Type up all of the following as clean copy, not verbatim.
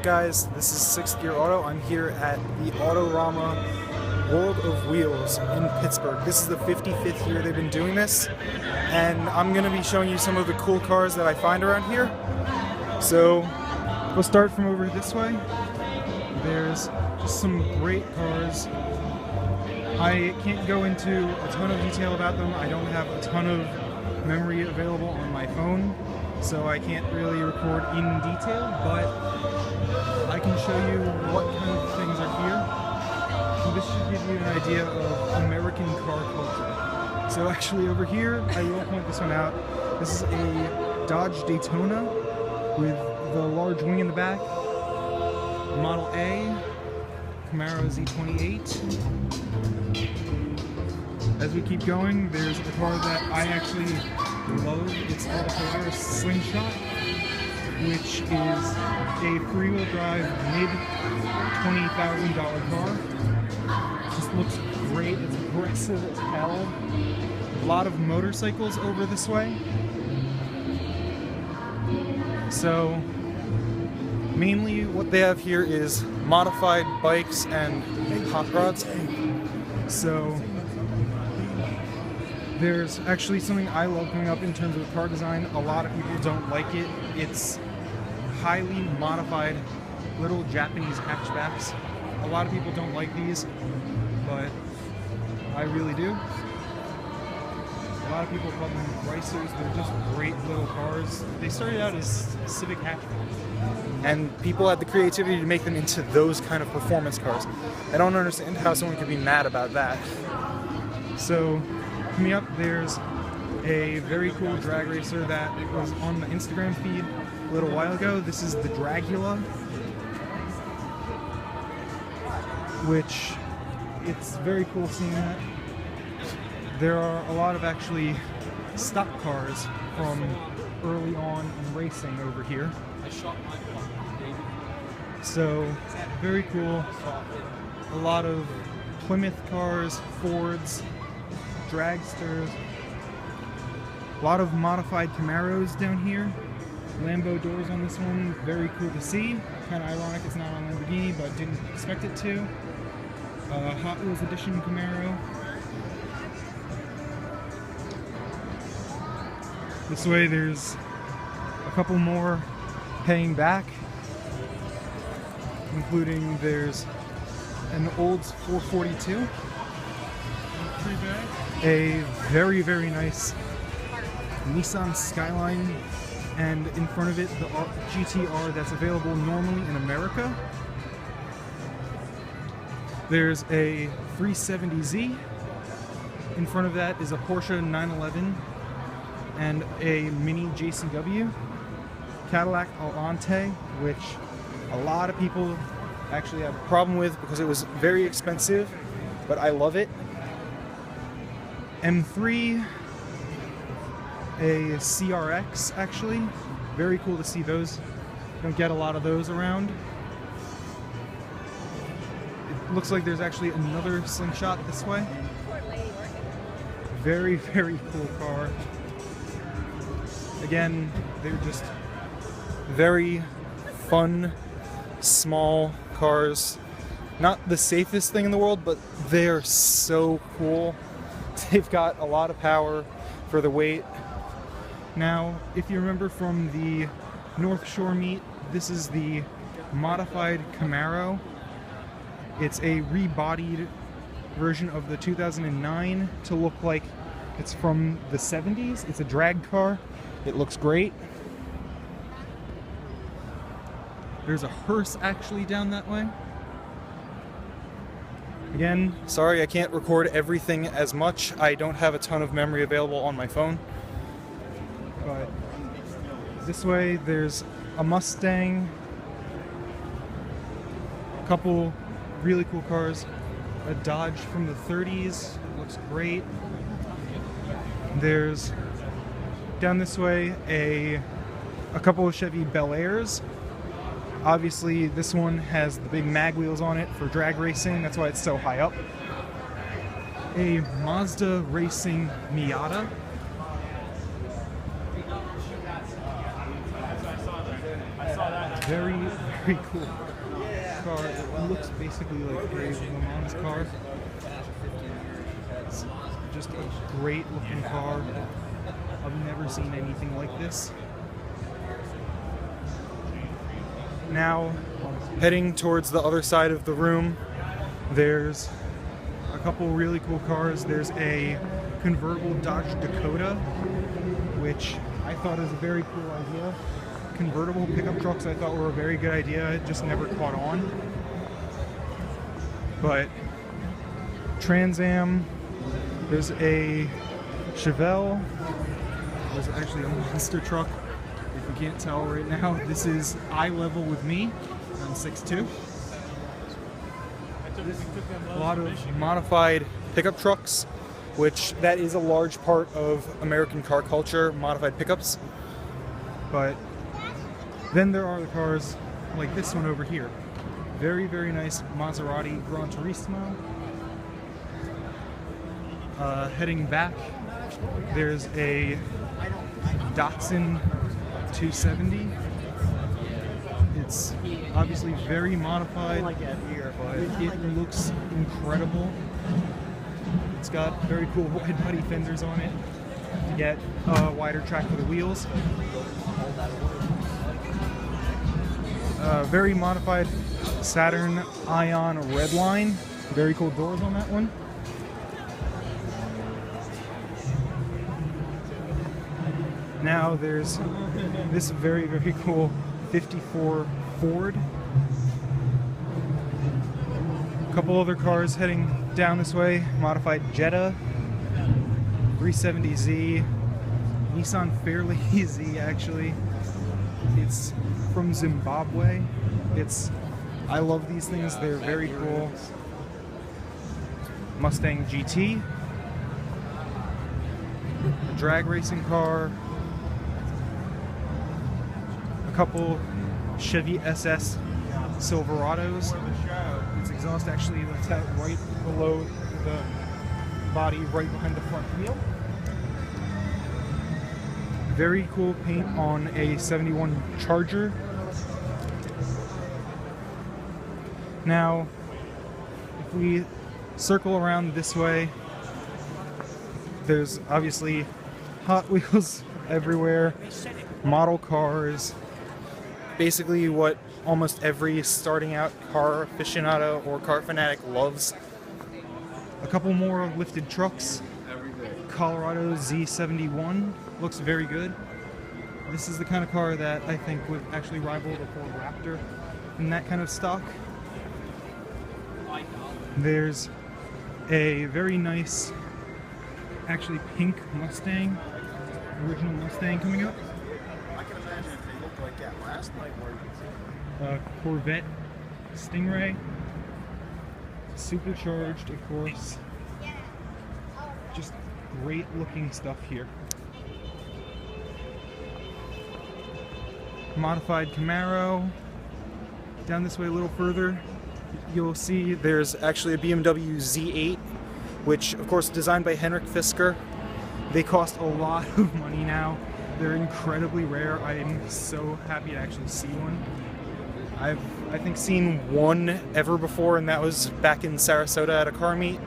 up, guys? This is 6th Gear Auto. I'm here at the Autorama World of Wheels in Pittsburgh. This is the 55th year they've been doing this, and I'm going to be showing you some of the cool cars that I find around here. So we'll start from over this way. There's just some great cars. I can't go into a ton of detail about them. I don't have a ton of memory available on my phone, so I can't really record in detail, but I can show you what kind of things are here. And this should give you an idea of American car culture. So actually over here, I will point this one out. This is a Dodge Daytona with the large wing in the back. Model A, Camaro Z28. As we keep going, there's a car that I actually love. It's called a Polaris Slingshot, which is a free-wheel drive mid-$20,000 car. Just looks great. It's aggressive as hell. A lot of motorcycles over this way. So mainly what they have here is modified bikes and hot rods. So there's actually something I love coming up in terms of car design. A lot of people don't like it. It's highly modified little Japanese hatchbacks. A lot of people don't like these, but I really do. A lot of people call them racers. They're just great little cars. They started out as Civic hatchbacks, and people had the creativity to make them into those kind of performance cars. I don't understand how someone could be mad about that. So coming up, there's a very cool drag racer that was on the Instagram feed a little while ago. This is the Dragula, which it's very cool seeing that. There are a lot of actually stock cars from early on in racing over here. So very cool. A lot of Plymouth cars, Fords, dragsters, a lot of modified Camaros down here. Lambo doors on this one, very cool to see. Kind of ironic it's not on Lamborghini, but didn't expect it to. Hot Wheels Edition Camaro. This way there's a couple more heading back, including there's an old 442. A very, very nice Nissan Skyline, and in front of it the GTR that's available normally in America. There's a 370Z. In front of that is a Porsche 911 and a mini JCW. Cadillac Alante, which a lot of people actually have a problem with because it was very expensive, but I love it. M3, a CRX actually, very cool to see those. Don't get a lot of those around. It looks like there's actually another Slingshot this way. Very, very cool car. Again, they're just very fun, small cars. Not the safest thing in the world, but they're so cool. They've got a lot of power for the weight. Now, if you remember from the North Shore meet, this is the modified Camaro. It's a rebodied version of the 2009 to look like it's from the 70s. It's a drag car. It looks great. There's a hearse actually down that way. Again, sorry I can't record everything as much. I don't have a ton of memory available on my phone. But this way there's a Mustang, a couple really cool cars, a Dodge from the 30s, looks great. There's down this way a couple of Chevy Bel Airs. Obviously, this one has the big mag wheels on it for drag racing. That's why it's so high up. A Mazda Racing Miata. Very, very cool car. It looks basically like a Le Mans car. It's just a great looking car. I've never seen anything like this. Now, heading towards the other side of the room, there's a couple really cool cars. There's a convertible Dodge Dakota, which I thought is a very cool idea. Convertible pickup trucks I thought were a very good idea, it just never caught on. But Trans Am, there's a Chevelle, there's actually a monster truck. If you can't tell right now, this is eye level with me. I'm 6'2". A lot of modified pickup trucks, which that is a large part of American car culture, modified pickups. But then there are the cars like this one over here. Very, very nice Maserati Gran Turismo. Heading back, there's a Datsun 270. It's obviously very modified, but it looks incredible. It's got very cool wide body fenders on it to get a wider track for the wheels. Very modified Saturn Ion Redline. Very cool doors on that one. Now there's this very, very cool 54 Ford. A couple other cars heading down this way. Modified Jetta, 370Z, Nissan Fairlane Z actually. It's from Zimbabwe. I love these things, they're very cool. Mustang GT, a drag racing car, a couple Chevy SS Silverados. Its exhaust actually lets out right below the body, right behind the front wheel. Very cool paint on a 71 Charger. Now, if we circle around this way, there's obviously Hot Wheels everywhere, model cars, basically what almost every starting out car aficionado or car fanatic loves. A couple more lifted trucks. Colorado Z71 looks very good. This is the kind of car that I think would actually rival the Ford Raptor in that kind of stock. There's a very nice, actually pink Mustang, original Mustang coming up. I can imagine if they looked like that last night. Corvette Stingray, supercharged, of course. Just great looking stuff here. Modified Camaro. Down this way a little further, you'll see there's actually a BMW Z8, which of course designed by Henrik Fisker. They cost a lot of money now. They're incredibly rare. I am so happy to actually see one. I've, I think, seen one ever before, and that was back in Sarasota at a car meet.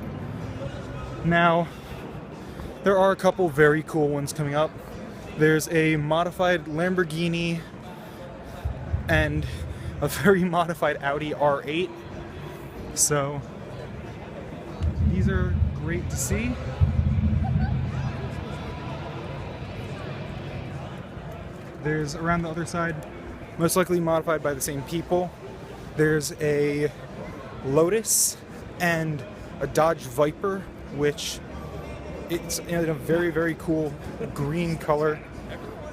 Now, there are a couple very cool ones coming up. There's a modified Lamborghini and a very modified Audi R8. So, these are great to see. There's, around the other side, most likely modified by the same people, there's a Lotus and a Dodge Viper, which it's in a very, very cool green color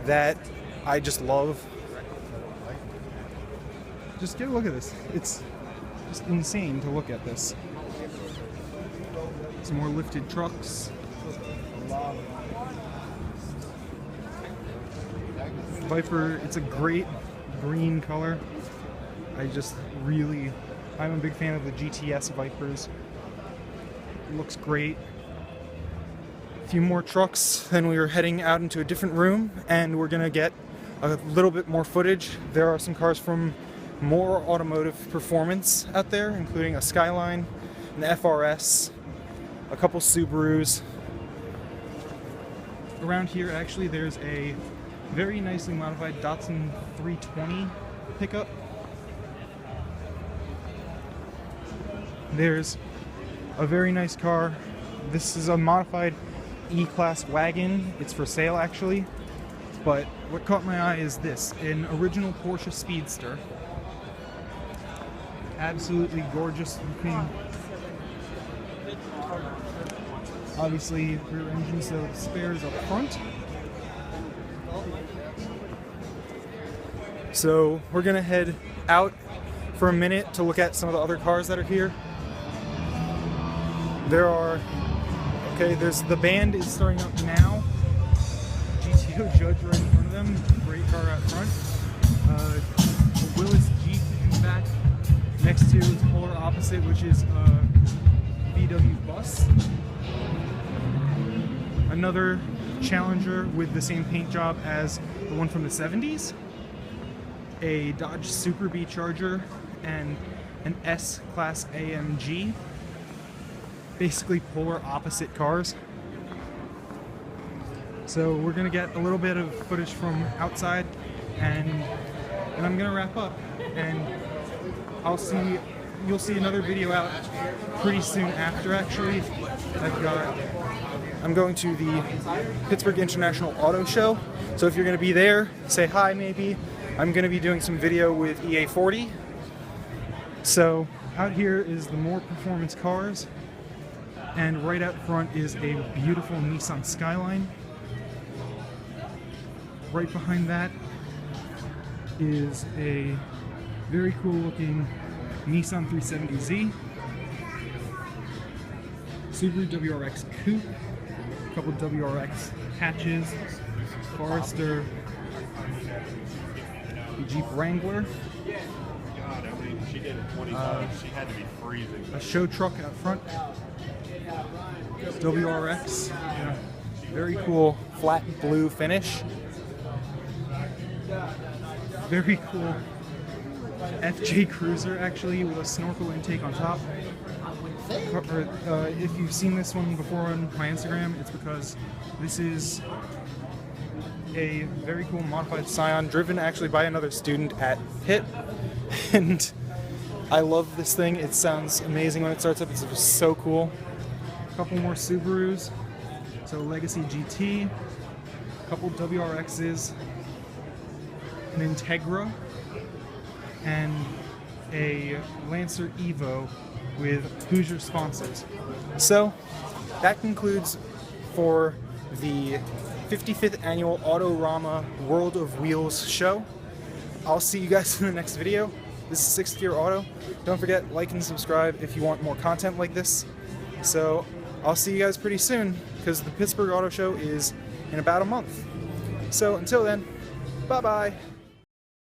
that I just love. Just get a look at this. It's just insane to look at this. Some more lifted trucks. Viper, it's a great green color. I'm a big fan of the GTS Vipers. It looks great. A few more trucks, then we are heading out into a different room and we're gonna get a little bit more footage. There are some cars from more automotive performance out there, including a Skyline, an FRS, a couple Subarus. Around here, actually, there's a very nicely modified Datsun 320 pickup. There's a very nice car. This is a modified E-Class wagon. It's for sale, actually. But what caught my eye is this, an original Porsche Speedster. Absolutely gorgeous looking. Obviously, rear engine, so spares up front. So we're gonna head out for a minute to look at some of the other cars that are here. There's the band is starting up now. GTO Judge right in front of them. Great car out front. A Willis Jeep in the back. Next to its polar opposite, which is a VW bus. Another Challenger with the same paint job as the one from the 70s. A Dodge Super Bee Charger and an S-Class AMG. Basically polar opposite cars. So we're gonna get a little bit of footage from outside, and I'm gonna wrap up, and you'll see another video out pretty soon after. Actually, I'm going to the Pittsburgh International Auto Show, so if you're gonna be there, say hi maybe. I'm gonna be doing some video with EA40. So out here is the more performance cars. And right out front is a beautiful Nissan Skyline. Right behind that is a very cool looking Nissan 370Z. Subaru WRX Coupe, a couple WRX hatches, Forester, a Jeep Wrangler, God, I mean, she did it 20 times. She had to be freezing. a show truck out front, WRX, very cool flat blue finish. Very cool FJ Cruiser, actually, with a snorkel intake on top. If you've seen this one before on my Instagram, it's because this is a very cool modified Scion, driven actually by another student at Pitt. And I love this thing. It sounds amazing when it starts up. It's just so cool. A couple more Subarus. So Legacy GT, a couple WRXs, an Integra, and a Lancer Evo with Hoosier sponsors. So that concludes for the 55th annual Autorama World of Wheels show. I'll see you guys in the next video. This is 6th Gear Auto. Don't forget, like and subscribe if you want more content like this. So I'll see you guys pretty soon, because the Pittsburgh Auto Show is in about a month. So until then, bye-bye.